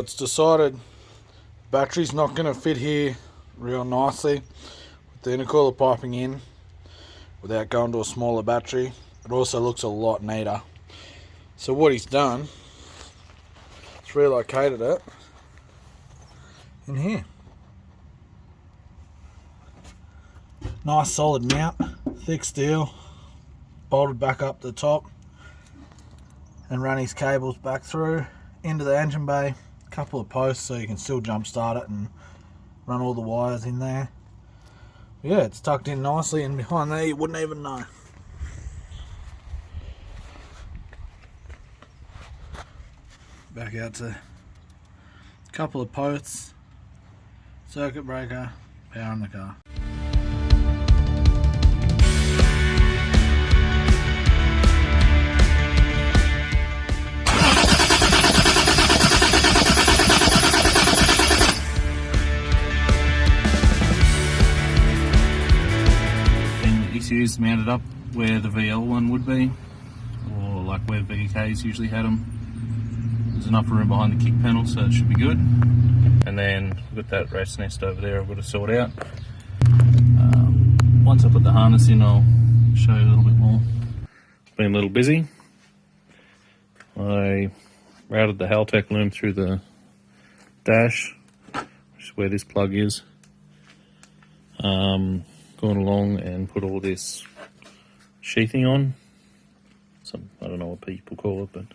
it's decided battery's not going to fit here real nicely with the intercooler piping in without going to a smaller battery. It also looks a lot neater. So what he's done is relocated it in here. Nice solid mount, thick steel, bolted back up the top, and run his cables back through into the engine bay. A couple of posts so you can still jump start it and run all the wires in there. Yeah, it's tucked in nicely, and behind there you wouldn't even know. Back out to a couple of posts, circuit breaker, power in the car. ECU's mounted up where the VL one would be, or like where VK's usually had them. There's enough room behind the kick panel, so it should be good. And then we've got that race nest over there I've got to sort out. Once I put the harness in, I'll show you a little bit more. Been a little busy. I routed the Haltech loom through the dash, which is where this plug is. Gone along and put all this sheathing on. I don't know what people call it, but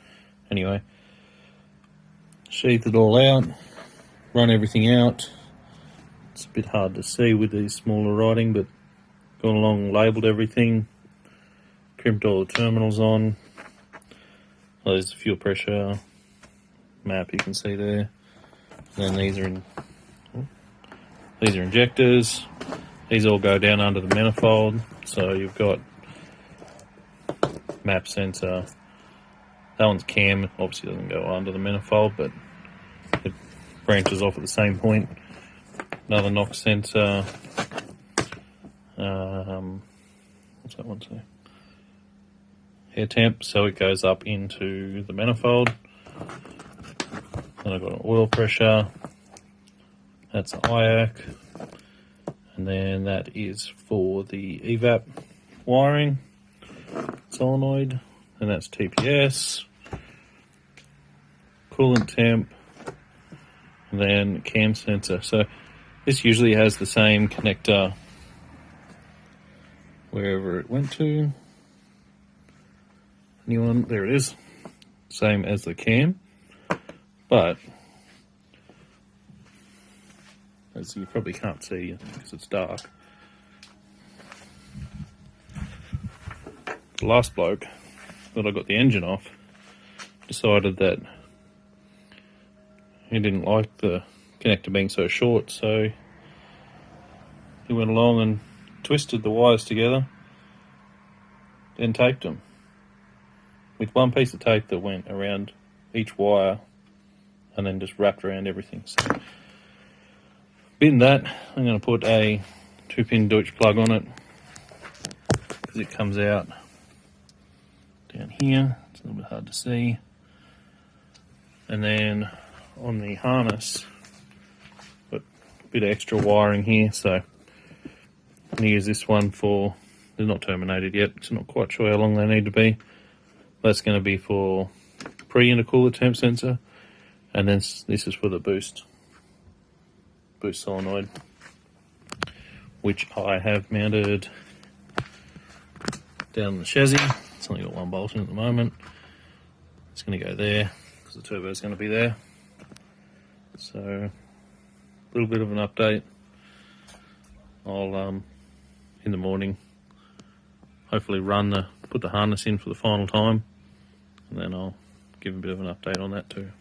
anyway. Sheathed it all out, run everything out. It's a bit hard to see with these smaller writing, but gone along, labelled everything, crimped all the terminals on. Oh, there's the fuel pressure map you can see there. And then these are injectors. These all go down under the manifold, so you've got map sensor. That one's cam, obviously doesn't go under the manifold, but it branches off at the same point. Another knock sensor. What's that one say? Air temp, so it goes up into the manifold. Then I've got an oil pressure. That's an IAC. And then that is for the evap wiring solenoid, and that's TPS, coolant temp, and then cam sensor. So this usually has the same connector wherever it went to. Anyone? There it is. Same as the cam, but as you probably can't see because it's dark. The last bloke that I got the engine off decided that he didn't like the connector being so short, so he went along and twisted the wires together and taped them with one piece of tape that went around each wire and then just wrapped around everything. So bin that, I'm going to put a 2-pin Deutsch plug on it because it comes out down here. It's a little bit hard to see. And then on the harness, put a bit of extra wiring here, so I'm going to use this one for, they're not terminated yet, so I'm not quite sure how long they need to be. That's going to be for pre-intercooler temp sensor, and then this is for the boost solenoid, which I have mounted down the chassis. It's only got one bolt in at the moment. It's going to go there because the turbo is going to be there. So a little bit of an update. I'll in the morning hopefully put the harness in for the final time, and then I'll give a bit of an update on that too.